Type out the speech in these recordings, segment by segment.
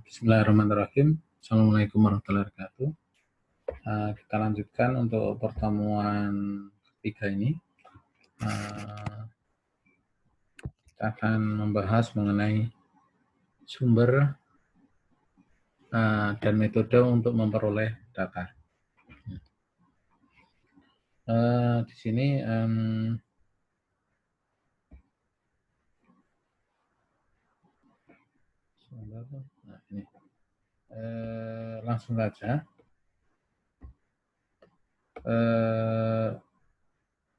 Bismillahirrahmanirrahim. Assalamualaikum warahmatullahi wabarakatuh. Kita lanjutkan untuk pertemuan ketiga ini. Kita akan membahas mengenai sumber dan metode untuk memperoleh data. Di sini langsung saja.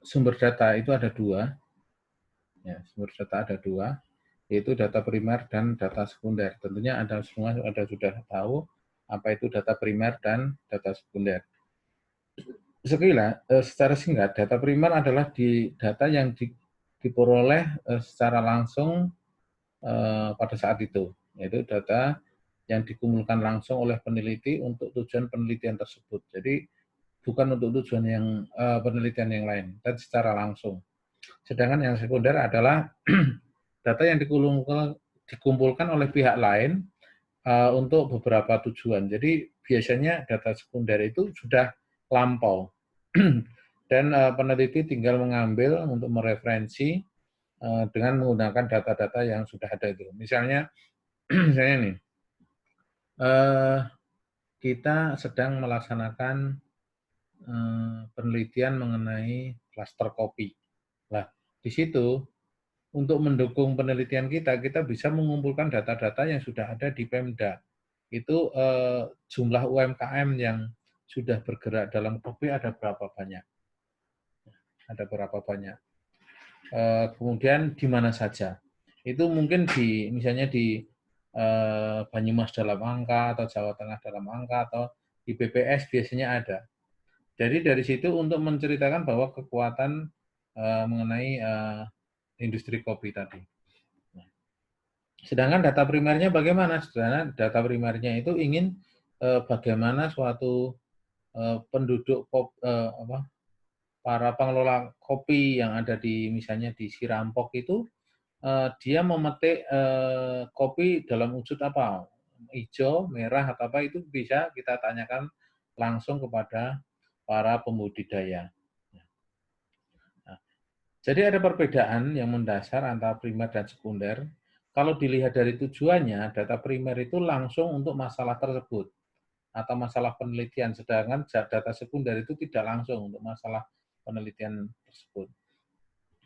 Sumber data itu ada dua. Ya, sumber data ada dua, yaitu data primer dan data sekunder. Tentunya Anda semua sudah tahu apa itu data primer dan data sekunder. Secara singkat, data primer adalah data yang diperoleh secara langsung pada saat itu, yaitu data yang dikumpulkan langsung oleh peneliti untuk tujuan penelitian tersebut. Jadi bukan untuk tujuan yang penelitian yang lain, dan secara langsung. Sedangkan yang sekunder adalah data yang dikumpulkan oleh pihak lain untuk beberapa tujuan. Jadi biasanya data sekunder itu sudah lampau dan peneliti tinggal mengambil untuk mereferensi dengan menggunakan data-data yang sudah ada itu. Misalnya nih, kita sedang melaksanakan penelitian mengenai klaster kopi. Nah, di situ untuk mendukung penelitian kita bisa mengumpulkan data-data yang sudah ada di Pemda. Itu jumlah UMKM yang sudah bergerak dalam kopi ada berapa banyak? Ada berapa banyak? Kemudian di mana saja? Itu mungkin misalnya di Banyumas dalam angka, atau Jawa Tengah dalam angka, atau di BPS biasanya ada. Jadi dari situ untuk menceritakan bahwa kekuatan mengenai industri kopi tadi. Sedangkan data primernya bagaimana? Sedangkan data primernya itu ingin bagaimana suatu penduduk para pengelola kopi yang ada di misalnya di Sirampok itu dia memetik kopi dalam wujud apa? Hijau, merah, atau apa itu bisa kita tanyakan langsung kepada para pembudidaya. Nah, jadi ada perbedaan yang mendasar antara primer dan sekunder. Kalau dilihat dari tujuannya, data primer itu langsung untuk masalah tersebut atau masalah penelitian, sedangkan data sekunder itu tidak langsung untuk masalah penelitian tersebut.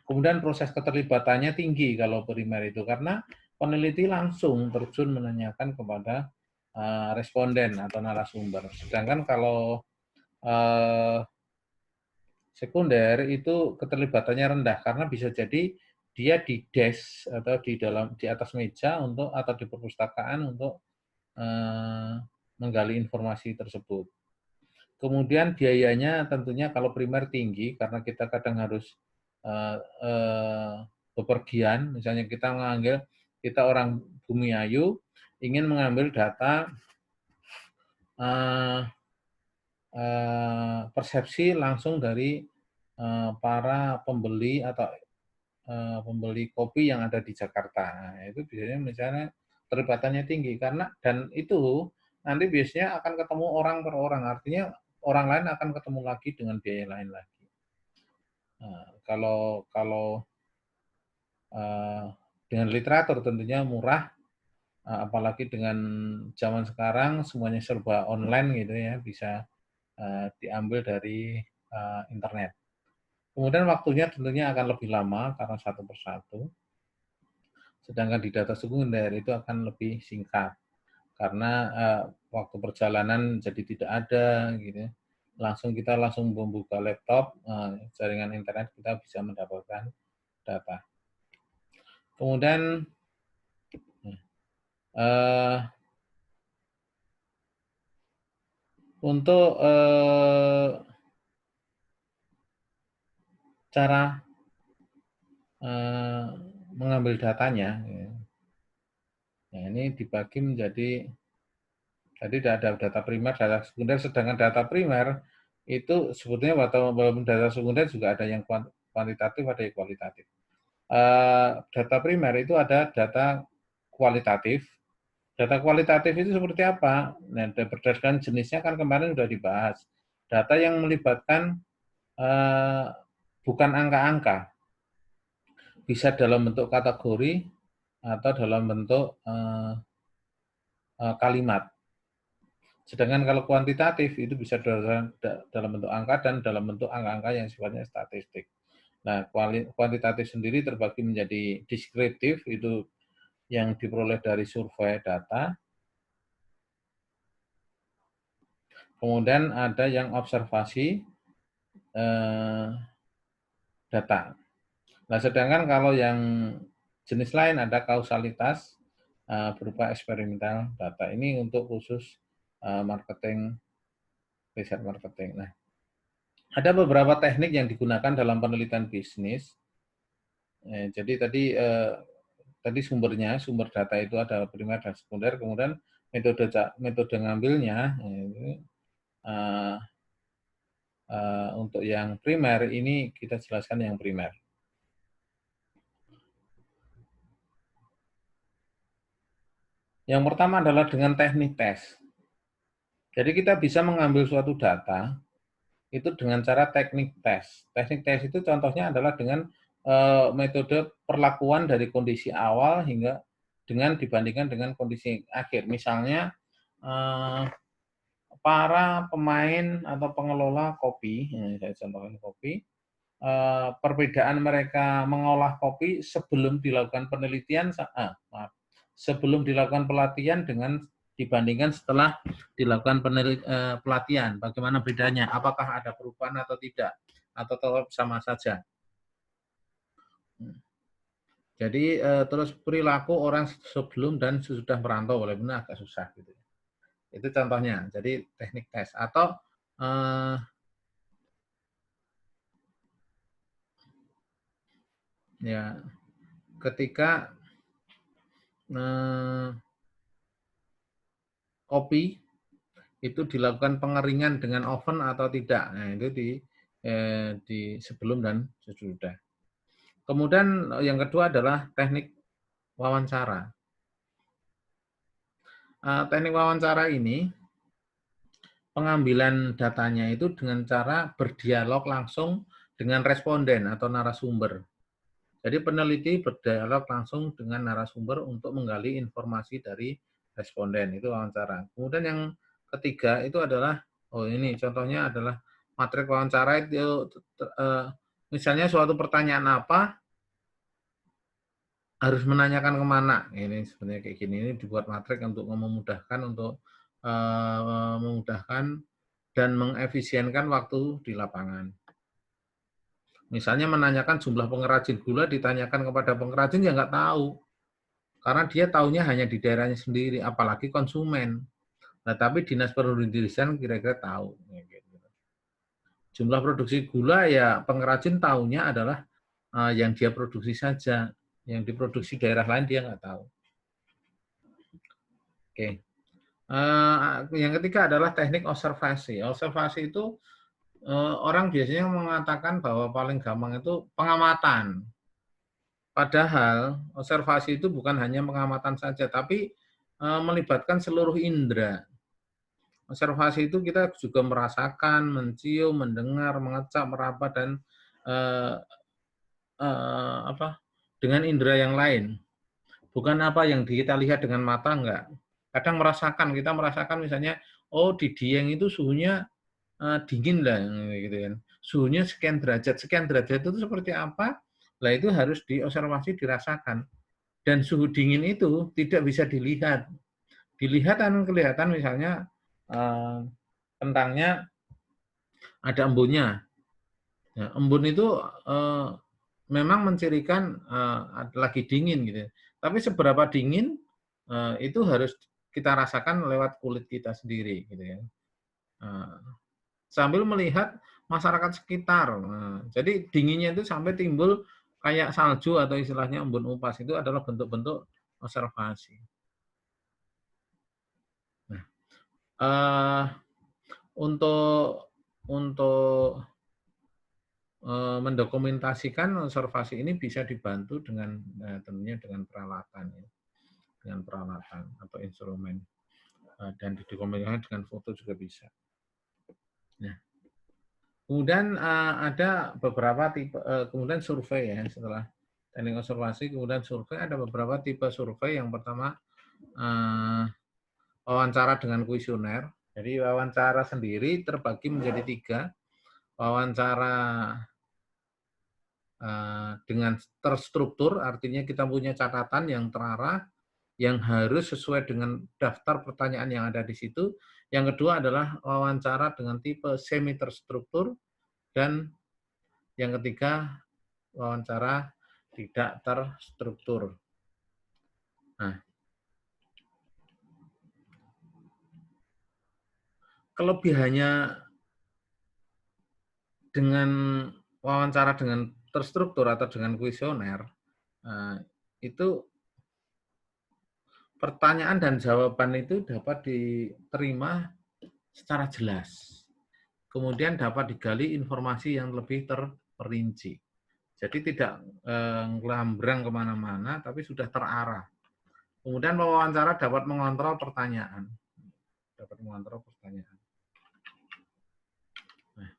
Kemudian proses keterlibatannya tinggi kalau primer itu, karena peneliti langsung terjun menanyakan kepada responden atau narasumber. Sedangkan kalau sekunder itu keterlibatannya rendah, karena bisa jadi dia di desk atau di atas meja atau di perpustakaan untuk menggali informasi tersebut. Kemudian biayanya tentunya kalau primer tinggi karena kita kadang harus bepergian, misalnya kita orang Bumiayu ingin mengambil data persepsi langsung dari para pembeli atau pembeli kopi yang ada di Jakarta. Nah, itu biasanya misalnya terlibatannya tinggi karena dan itu nanti biasanya akan ketemu orang per orang, artinya orang lain akan ketemu lagi dengan biaya lain lagi. Nah, kalau dengan literatur tentunya murah, apalagi dengan zaman sekarang semuanya serba online gitu ya, bisa diambil dari internet. Kemudian waktunya tentunya akan lebih lama karena satu persatu. Sedangkan di data sekunder itu akan lebih singkat karena waktu perjalanan jadi tidak ada gitu. Kita langsung membuka laptop, jaringan internet kita bisa mendapatkan data. Kemudian untuk cara mengambil datanya, ya, ini dibagi menjadi tadi ada data primer, data sekunder, sedangkan data primer itu sebetulnya walaupun data sekunder juga ada yang kuantitatif, ada yang kualitatif. Data primer itu ada data kualitatif, Data kualitatif itu seperti apa? Nah, berdasarkan jenisnya kan kemarin sudah dibahas. Data yang melibatkan bukan angka-angka, bisa dalam bentuk kategori atau dalam bentuk kalimat. Sedangkan kalau kuantitatif itu bisa dalam bentuk angka dan dalam bentuk angka-angka yang sifatnya statistik. Nah, kuantitatif sendiri terbagi menjadi deskriptif, itu yang diperoleh dari survei data. Kemudian ada yang observasi data. Nah, sedangkan kalau yang jenis lain ada kausalitas berupa eksperimental data. Ini untuk khusus marketing, riset marketing. Nah, ada beberapa teknik yang digunakan dalam penelitian bisnis. Jadi tadi sumber data itu ada primer dan sekunder, kemudian metode ngambilnya untuk yang primer ini kita jelaskan yang primer. Yang pertama adalah dengan teknik tes. Jadi kita bisa mengambil suatu data itu dengan cara teknik tes. Teknik tes itu contohnya adalah dengan metode perlakuan dari kondisi awal hingga dengan dibandingkan dengan kondisi akhir. Misalnya para pemain atau pengelola kopi, saya contohkan kopi, perbedaan mereka mengolah kopi sebelum dilakukan penelitian, sebelum dilakukan pelatihan dengan dibandingkan setelah dilakukan pelatihan. Bagaimana bedanya? Apakah ada perubahan atau tidak? Atau tetap sama saja? Jadi terus perilaku orang sebelum dan sesudah merantau, walaupun agak susah gitu. Itu contohnya. Jadi teknik tes atau ya ketika kopi itu dilakukan pengeringan dengan oven atau tidak. Nah, itu di sebelum dan sesudah. Kemudian yang kedua adalah teknik wawancara. Teknik wawancara ini pengambilan datanya itu dengan cara berdialog langsung dengan responden atau narasumber. Jadi peneliti berdialog langsung dengan narasumber untuk menggali informasi dari responden, itu wawancara. Kemudian yang ketiga itu adalah, ini contohnya adalah materi wawancara itu, misalnya suatu pertanyaan apa, harus menanyakan kemana. Ini sebenarnya kayak gini, ini dibuat materi untuk memudahkan, memudahkan dan mengefisienkan waktu di lapangan. Misalnya menanyakan jumlah pengrajin gula, ditanyakan kepada pengrajin ya nggak tahu. Karena dia tahunya hanya di daerahnya sendiri, apalagi konsumen. Nah, tapi Dinas Perindustrian kira-kira tahu. Jumlah produksi gula ya pengrajin tahunya adalah yang dia produksi saja. Yang diproduksi daerah lain dia nggak tahu. Oke. Yang ketiga adalah teknik observasi. Observasi itu orang biasanya mengatakan bahwa paling gampang itu pengamatan. Padahal observasi itu bukan hanya pengamatan saja, tapi melibatkan seluruh indera. Observasi itu kita juga merasakan, mencium, mendengar, mengecap, meraba, dan dengan indera yang lain. Bukan apa yang kita lihat dengan mata, enggak. Kadang kita merasakan misalnya, oh di Dieng itu suhunya dingin lah, gitu kan. Suhunya sekian derajat itu seperti apa? Lah itu harus diobservasi, dirasakan. Dan suhu dingin itu tidak bisa dilihat. Dilihat kan kelihatan misalnya kentangnya ada embunnya. Ya, embun itu memang mencirikan lagi dingin gitu. Tapi seberapa dingin itu harus kita rasakan lewat kulit kita sendiri gitu ya. Sambil melihat masyarakat sekitar. Jadi dinginnya itu sampai timbul kayak salju atau istilahnya embun upas, itu adalah bentuk-bentuk observasi. Nah, untuk mendokumentasikan observasi ini bisa dibantu dengan tentunya dengan peralatan. dengan peralatan atau instrumen. Dan dikombinasikan dengan foto juga bisa. Nah, kemudian ada beberapa tipe, kemudian survei ya, setelah teknik observasi, kemudian survei, ada beberapa tipe survei. Yang pertama, wawancara dengan kuesioner. Jadi wawancara sendiri terbagi menjadi 3. Wawancara dengan terstruktur, artinya kita punya catatan yang terarah, yang harus sesuai dengan daftar pertanyaan yang ada di situ. Yang kedua adalah wawancara dengan tipe semi terstruktur, dan yang ketiga wawancara tidak terstruktur. Nah, kelebihannya dengan wawancara dengan terstruktur atau dengan kuesioner, itu pertanyaan dan jawaban itu dapat diterima secara jelas. Kemudian dapat digali informasi yang lebih terperinci. Jadi tidak ngelambrang kemana-mana, tapi sudah terarah. Kemudian wawancara dapat mengontrol pertanyaan. Dapat mengontrol pertanyaan. Nah,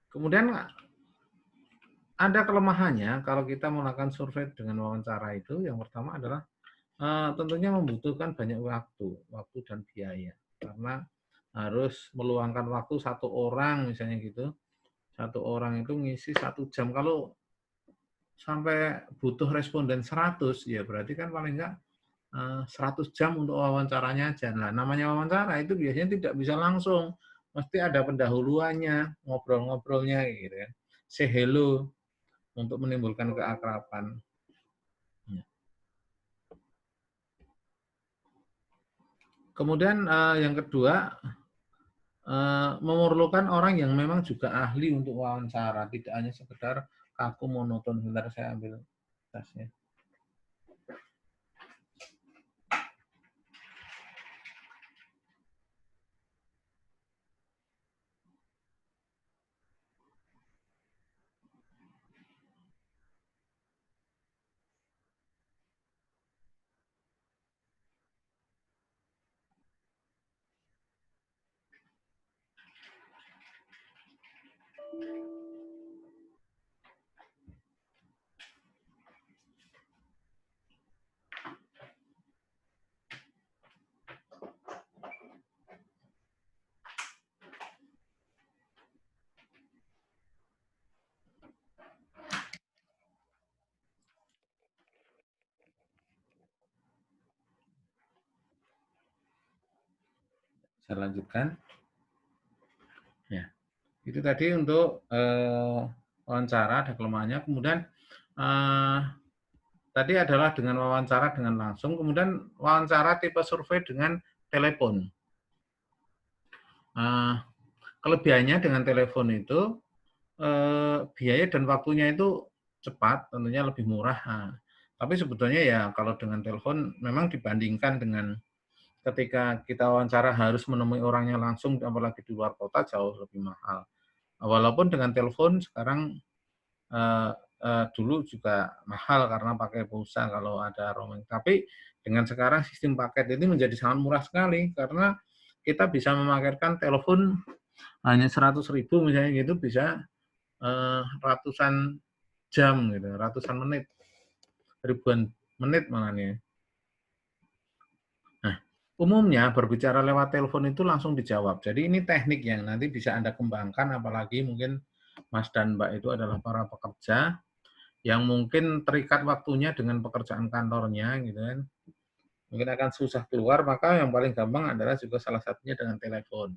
kemudian ada kelemahannya kalau kita melakukan survei dengan wawancara itu. Yang pertama adalah tentunya membutuhkan banyak waktu dan biaya. Karena harus meluangkan waktu satu orang misalnya gitu. Satu orang itu ngisi 1 jam. Kalau sampai butuh responden 100, ya berarti kan paling enggak 100 jam untuk wawancaranya aja. Nah, namanya wawancara itu biasanya tidak bisa langsung. Mesti ada pendahuluannya, ngobrol-ngobrolnya gitu ya. Say hello untuk menimbulkan keakraban. Kemudian yang kedua, memerlukan orang yang memang juga ahli untuk wawancara, tidak hanya sekedar kaku monoton. Sebentar saya ambil tasnya. Saya lanjutkan. Ya, itu tadi untuk wawancara, ada kelemahannya. Kemudian tadi adalah dengan wawancara dengan langsung. Kemudian wawancara tipe survei dengan telepon. Kelebihannya dengan telepon itu biaya dan waktunya itu cepat, tentunya lebih murah. Tapi sebetulnya ya kalau dengan telepon memang dibandingkan dengan ketika kita wawancara harus menemui orangnya langsung, apalagi di luar kota, jauh lebih mahal. Walaupun dengan telepon sekarang dulu juga mahal karena pakai pulsa kalau ada roaming. Tapi dengan sekarang sistem paket ini menjadi sangat murah sekali karena kita bisa memaketkan telepon hanya 100.000 misalnya gitu, bisa ratusan jam gitu, ratusan menit, ribuan menit malah nih. Nah, umumnya berbicara lewat telepon itu langsung dijawab. Jadi ini teknik yang nanti bisa Anda kembangkan, apalagi mungkin Mas dan Mbak itu adalah para pekerja yang mungkin terikat waktunya dengan pekerjaan kantornya gitu kan. Mungkin akan susah keluar, maka yang paling gampang adalah juga salah satunya dengan telepon.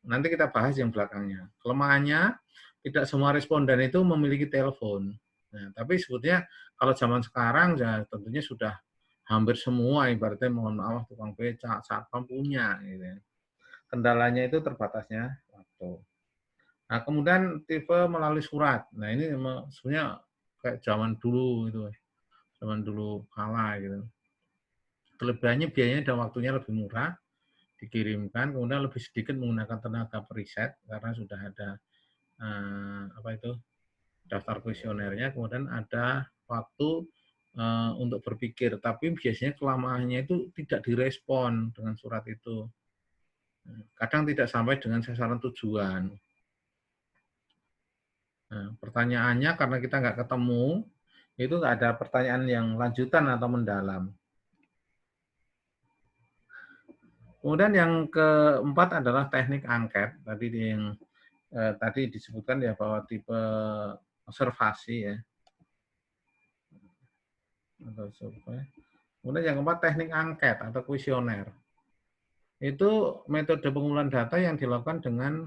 Nanti kita bahas yang belakangnya. Kelemahannya, tidak semua responden itu memiliki telepon. Nah, tapi sebetulnya kalau zaman sekarang ya tentunya sudah hampir semua, ibaratnya mohon maaf tukang becak, satpam punya. Gitu. Kendalanya itu terbatasnya waktu. Nah, kemudian tipe melalui surat. Nah, ini sebenarnya kayak zaman dulu itu, zaman dulu kala gitu. Kelebihannya biayanya dan waktunya lebih murah, dikirimkan, kemudian lebih sedikit menggunakan tenaga periset karena sudah ada apa itu daftar kuesionernya, kemudian ada waktu untuk berpikir, tapi biasanya kelamaannya itu tidak direspon dengan surat itu. Kadang tidak sampai dengan sasaran tujuan. Nah, pertanyaannya karena kita nggak ketemu, itu nggak ada pertanyaan yang lanjutan atau mendalam. Kemudian yang keempat adalah teknik angket. Tadi disebutkan ya bahwa tipe observasi ya. Atau survei. Kemudian yang keempat teknik angket atau kuesioner. Itu metode pengumpulan data yang dilakukan dengan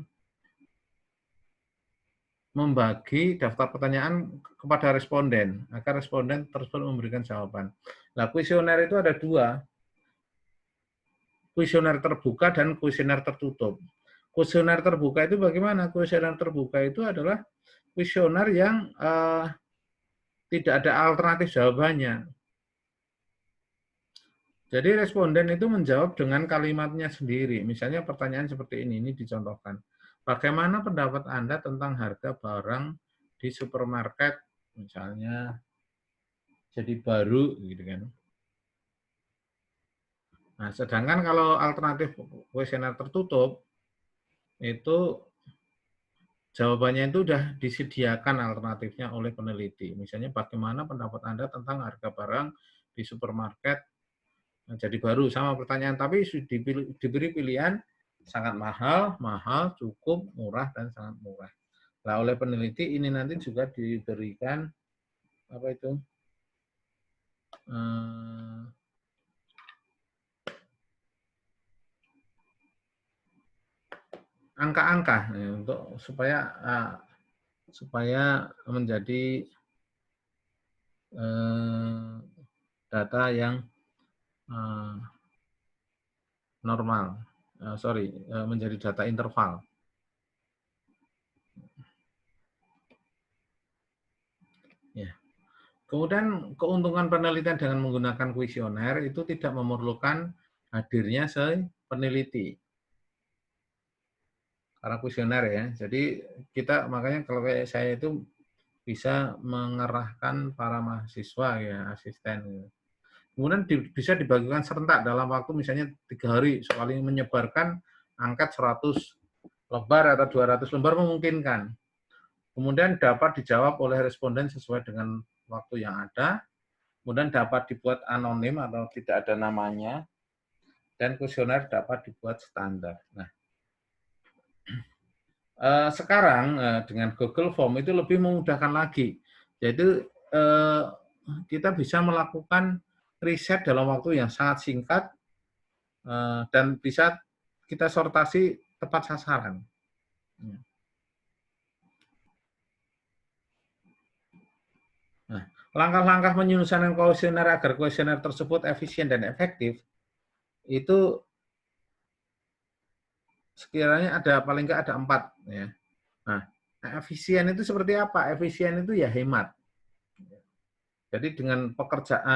membagi daftar pertanyaan kepada responden agar responden tersebut memberikan jawaban. Nah, kuesioner itu ada dua, kuesioner terbuka dan kuesioner tertutup. Kuesioner terbuka itu bagaimana? Kuesioner terbuka itu adalah kuesioner yang tidak ada alternatif jawabannya. Jadi responden itu menjawab dengan kalimatnya sendiri. Misalnya pertanyaan seperti ini dicontohkan. Bagaimana pendapat Anda tentang harga barang di supermarket? Misalnya jadi baru gitu kan. Nah, sedangkan kalau alternatif kuesioner tertutup itu jawabannya itu sudah disediakan alternatifnya oleh peneliti. Misalnya bagaimana pendapat Anda tentang harga barang di supermarket jadi baru sama pertanyaan, tapi diberi pilihan sangat mahal, mahal, cukup, murah, dan sangat murah. Nah, oleh peneliti ini nanti juga diberikan apa itu angka-angka untuk supaya menjadi data yang normal, menjadi data interval. Ya. Kemudian keuntungan penelitian dengan menggunakan kuesioner itu tidak memerlukan hadirnya peneliti. Karena kuesioner ya. Jadi kita makanya kalau kayak saya itu bisa mengerahkan para mahasiswa ya, asisten. Ya. Kemudian bisa dibagikan serentak dalam waktu misalnya 3 hari sekali menyebarkan angkat 100 lembar atau 200 lembar memungkinkan. Kemudian dapat dijawab oleh responden sesuai dengan waktu yang ada. Kemudian dapat dibuat anonim atau tidak ada namanya. Dan kuesioner dapat dibuat standar. Nah, sekarang dengan Google Form itu lebih memudahkan lagi. Jadi kita bisa melakukan riset dalam waktu yang sangat singkat dan bisa kita sortasi tepat sasaran. Nah, langkah-langkah menyusun kuesioner agar kuesioner tersebut efisien dan efektif itu sekiranya ada paling nggak ada 4 ya. Nah, efisien itu seperti apa? Efisien itu ya hemat. Jadi dengan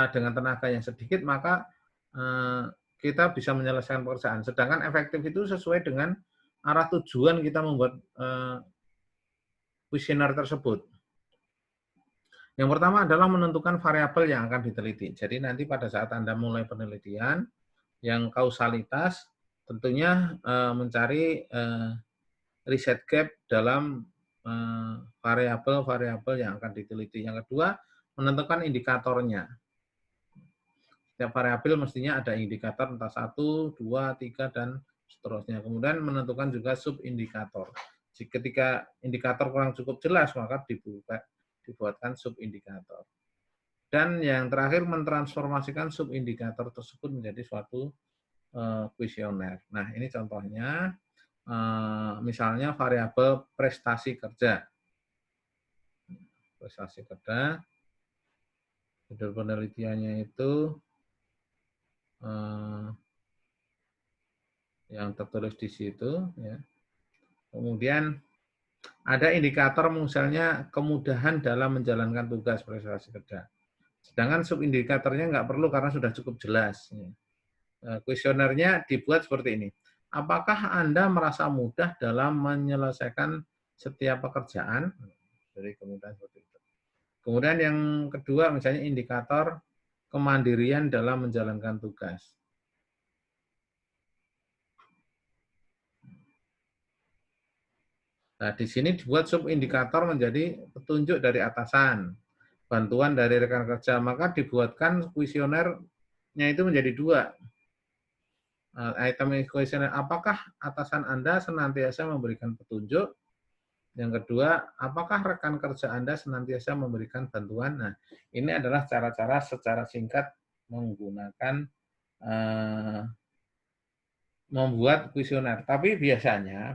dengan tenaga yang sedikit maka kita bisa menyelesaikan pekerjaan. Sedangkan efektif itu sesuai dengan arah tujuan kita membuat kuesioner tersebut. Yang pertama adalah menentukan variabel yang akan diteliti. Jadi nanti pada saat Anda mulai penelitian, yang kausalitas tentunya mencari riset gap dalam variabel-variabel yang akan diteliti. Yang kedua, menentukan indikatornya. Setiap variabel mestinya ada indikator entah 1, 2, 3, dan seterusnya. Kemudian menentukan juga subindikator. Ketika indikator kurang cukup jelas, maka dibuatkan subindikator. Dan yang terakhir, mentransformasikan subindikator tersebut menjadi suatu kuesioner. Nah, ini contohnya, misalnya variabel prestasi kerja. Prestasi kerja, judul penelitiannya itu yang tertulis di situ. Ya. Kemudian ada indikator misalnya kemudahan dalam menjalankan tugas prestasi kerja. Sedangkan subindikatornya nggak perlu karena sudah cukup jelas. Kuesionernya dibuat seperti ini. Apakah Anda merasa mudah dalam menyelesaikan setiap pekerjaan? Jadi kemudian seperti itu. Kemudian yang kedua misalnya indikator kemandirian dalam menjalankan tugas. Nah, di sini dibuat subindikator menjadi petunjuk dari atasan, bantuan dari rekan kerja, maka dibuatkan kuesionernya itu menjadi dua. Item kuesioner, apakah atasan Anda senantiasa memberikan petunjuk? Yang kedua, apakah rekan kerja Anda senantiasa memberikan bantuan? Nah, ini adalah cara-cara secara singkat menggunakan membuat kuesioner. Tapi biasanya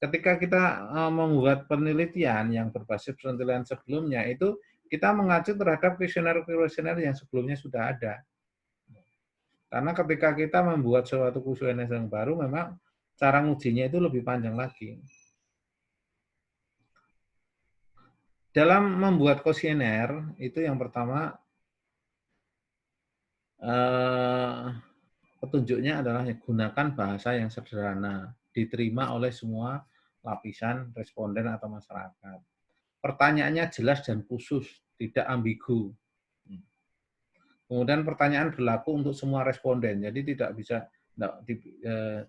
ketika kita membuat penelitian yang berbasis penelitian sebelumnya itu kita mengacu terhadap kuesioner-kuesioner yang sebelumnya sudah ada. Karena ketika kita membuat suatu kuesioner yang baru, memang cara ngujinya itu lebih panjang lagi. Dalam membuat kuesioner itu yang pertama petunjuknya adalah gunakan bahasa yang sederhana, diterima oleh semua lapisan responden atau masyarakat. Pertanyaannya jelas dan khusus, tidak ambigu. Kemudian pertanyaan berlaku untuk semua responden, jadi tidak bisa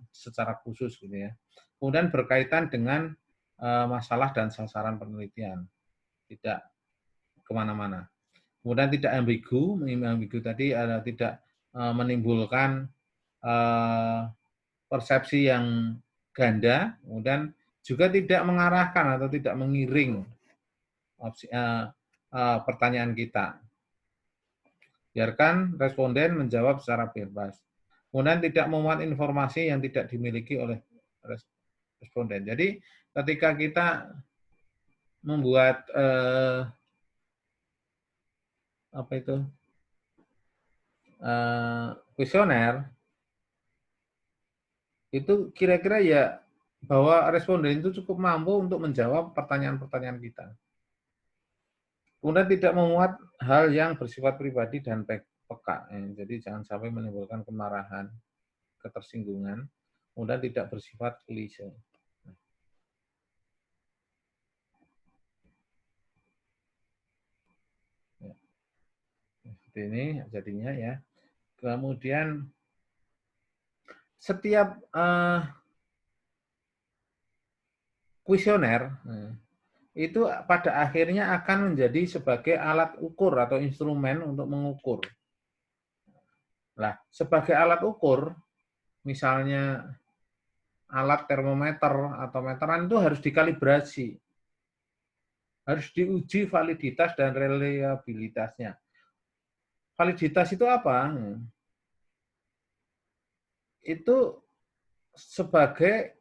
secara khusus gitu ya. Kemudian berkaitan dengan masalah dan sasaran penelitian, tidak kemana-mana. Kemudian tidak ambigu, ambigu tadi tidak menimbulkan persepsi yang ganda, kemudian juga tidak mengarahkan atau tidak mengiring pertanyaan kita. Biarkan responden menjawab secara bebas. Kemudian tidak memuat informasi yang tidak dimiliki oleh responden. Jadi ketika kita membuat kuesioner, itu kira-kira ya bahwa responden itu cukup mampu untuk menjawab pertanyaan-pertanyaan kita. Kemudian tidak memuat hal yang bersifat pribadi dan peka. Jadi jangan sampai menimbulkan kemarahan, ketersinggungan, kemudian tidak bersifat klise. Seperti ini jadinya ya. Kemudian setiap kuesioner itu pada akhirnya akan menjadi sebagai alat ukur atau instrumen untuk mengukur. Nah, sebagai alat ukur, misalnya alat termometer atau meteran itu harus dikalibrasi. Harus diuji validitas dan reliabilitasnya. Validitas itu apa? Itu sebagai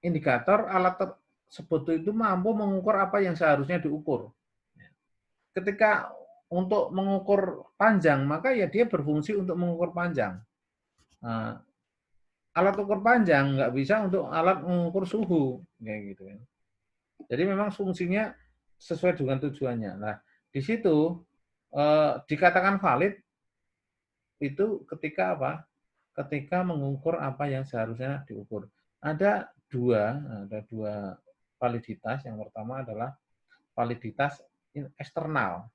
indikator alat tersebut itu mampu mengukur apa yang seharusnya diukur. Ketika untuk mengukur panjang, maka ya dia berfungsi untuk mengukur panjang. Nah, alat ukur panjang nggak bisa untuk alat mengukur suhu, kayak gitu. Jadi memang fungsinya sesuai dengan tujuannya. Nah, di situ dikatakan valid itu ketika apa? Ketika mengukur apa yang seharusnya diukur. Ada dua validitas. Yang pertama adalah validitas eksternal.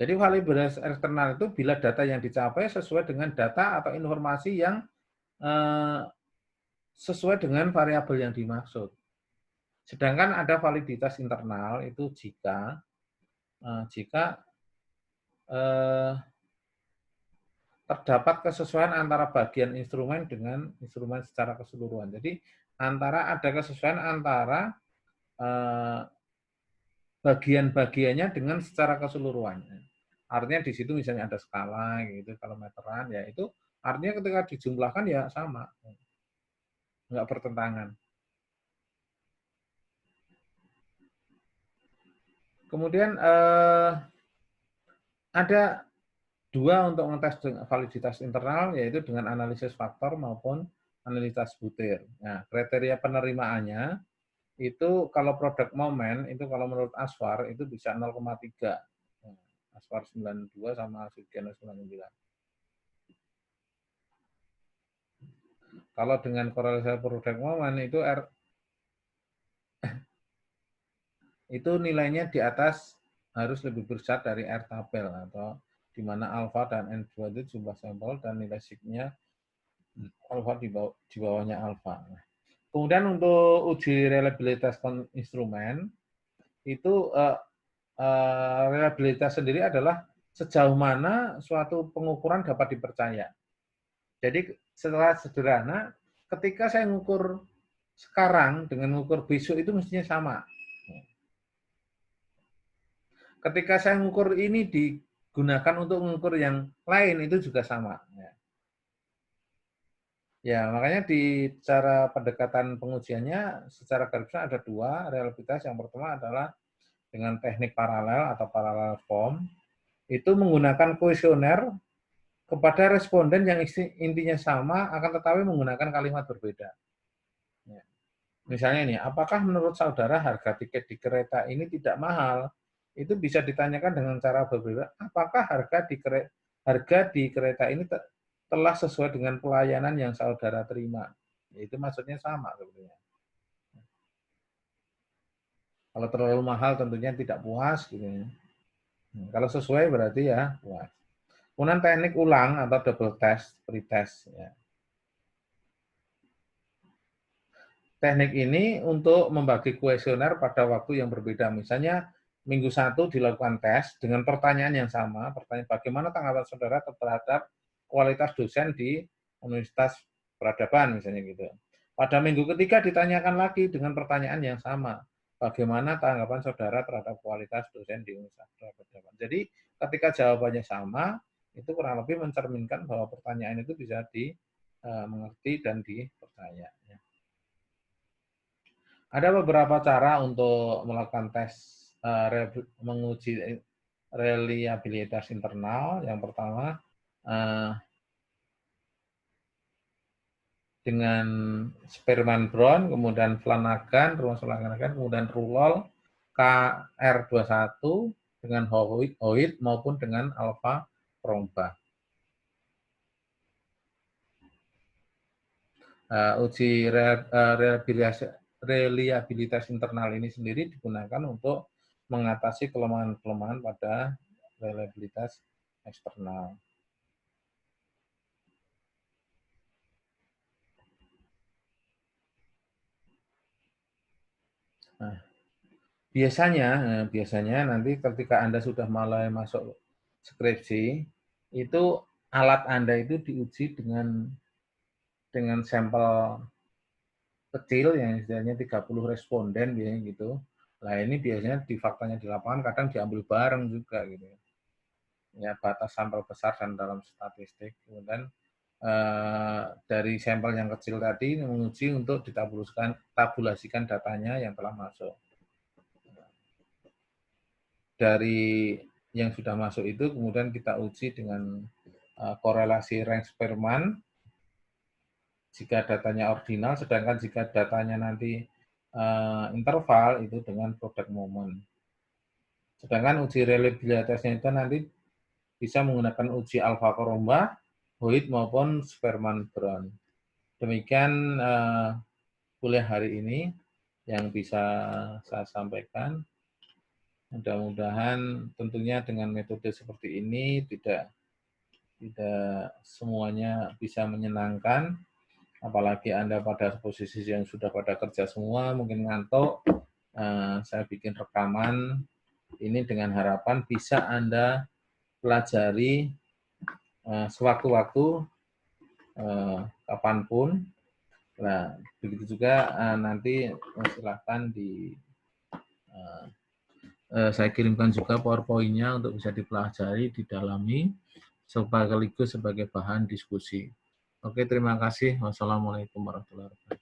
Jadi validitas eksternal itu bila data yang dicapai sesuai dengan data atau informasi yang sesuai dengan variabel yang dimaksud. Sedangkan ada validitas internal itu jika terdapat kesesuaian antara bagian instrumen dengan instrumen secara keseluruhan. Jadi ada kesesuaian antara bagian-bagiannya dengan secara keseluruhan. Artinya di situ misalnya ada skala gitu, kalau meteran ya itu artinya ketika dijumlahkan ya sama, nggak bertentangan. Kemudian ada dua untuk mengetes validitas internal, yaitu dengan analisis faktor maupun analisis butir. Nah, kriteria penerimaannya itu kalau produk momen, itu kalau menurut Asfar, itu bisa 0,3. Asfar 92 sama Sugiono 99. Kalau dengan korelasi produk momen, itu itu nilainya di atas harus lebih besar dari R tabel, atau di mana alfa dan N2 itu jumlah sampel dan nilai sigma alfa di bawahnya alfa. Kemudian untuk uji reliabilitas instrumen, itu reliabilitas sendiri adalah sejauh mana suatu pengukuran dapat dipercaya. Jadi setelah sederhana, ketika saya mengukur sekarang dengan mengukur besok itu mestinya sama. Ketika saya mengukur ini digunakan untuk mengukur yang lain itu juga sama. Ya, makanya di cara pendekatan pengujiannya secara garis besar ada dua reliabilitas. Yang pertama adalah dengan teknik paralel atau parallel form, itu menggunakan kuesioner kepada responden yang intinya sama, akan tetapi menggunakan kalimat berbeda. Ya. Misalnya ini, apakah menurut saudara harga tiket di kereta ini tidak mahal? Itu bisa ditanyakan dengan cara berbeda. Apakah harga di kereta ini telah sesuai dengan pelayanan yang saudara terima? Itu maksudnya sama sebetulnya. Kalau terlalu mahal tentunya tidak puas gitu ya. Kalau sesuai berarti ya puas. Kemudian teknik ulang atau double test, pretest ya. Teknik ini untuk membagi kuesioner pada waktu yang berbeda. Misalnya minggu 1 dilakukan tes dengan pertanyaan yang sama, pertanyaan bagaimana tanggapan saudara terhadap kualitas dosen di Universitas Peradaban misalnya gitu. Pada minggu ketiga ditanyakan lagi dengan pertanyaan yang sama, bagaimana tanggapan saudara terhadap kualitas dosen di Universitas Peradaban. Jadi ketika jawabannya sama, itu kurang lebih mencerminkan bahwa pertanyaan itu bisa dimengerti dan dipercaya. Ada beberapa cara untuk melakukan tes menguji reliabilitas internal. Yang pertama dengan Spearman Brown, kemudian Flanagan, kemudian Rulol, KR21 dengan Hoyt maupun dengan Alpha Romba. Uji reliabilitas internal ini sendiri digunakan untuk mengatasi kelemahan-kelemahan pada reliabilitas eksternal. Nah, biasanya nanti ketika Anda sudah mulai masuk skripsi, itu alat Anda itu diuji dengan sampel kecil yang istilahnya 30 responden biasanya gitu. Nah, ini biasanya di faktanya di lapangan kadang diambil bareng juga gitu. Ya, batas sampel besar dan dalam statistik. Kemudian dari sampel yang kecil tadi menguji untuk tabulasikan datanya yang telah masuk. Dari yang sudah masuk itu kemudian kita uji dengan korelasi range Spearman jika datanya ordinal, sedangkan jika datanya nanti interval itu dengan product moment. Sedangkan uji reliabilitasnya itu nanti bisa menggunakan uji alpha Koromba, Hoyt maupun Spearman Brown. Demikian kuliah hari ini yang bisa saya sampaikan. Mudah-mudahan tentunya dengan metode seperti ini tidak semuanya bisa menyenangkan. Apalagi Anda pada posisi yang sudah pada kerja semua, mungkin ngantuk, saya bikin rekaman ini dengan harapan bisa Anda pelajari sewaktu-waktu, kapanpun. Nah, begitu juga nanti silahkan saya kirimkan juga PowerPoint-nya untuk bisa dipelajari, didalami, sekaligus sebagai bahan diskusi. Oke, terima kasih. Wassalamualaikum warahmatullahi wabarakatuh.